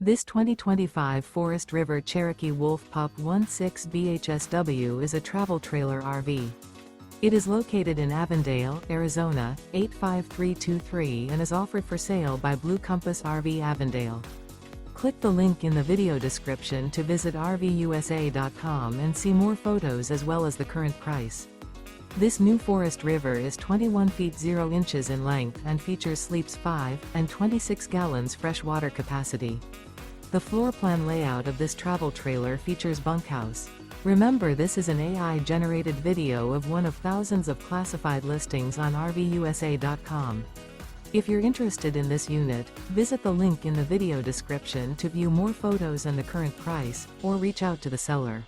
This 2025 Forest River Cherokee Wolf Pup 16 BHSW is a travel trailer RV. It is located in Avondale, Arizona, 85323 and is offered for sale by Blue Compass RV Avondale. Click the link in the video description to visit RVUSA.com and see more photos as well as the current price. This new Forest River is 21 feet 0 inches in length and features sleeps 5 and 26 gallons fresh water capacity. The floor plan layout of this travel trailer features bunkhouse. Remember, this is an AI-generated video of one of thousands of classified listings on RVUSA.com. If you're interested in this unit, visit the link in the video description to view more photos and the current price, or reach out to the seller.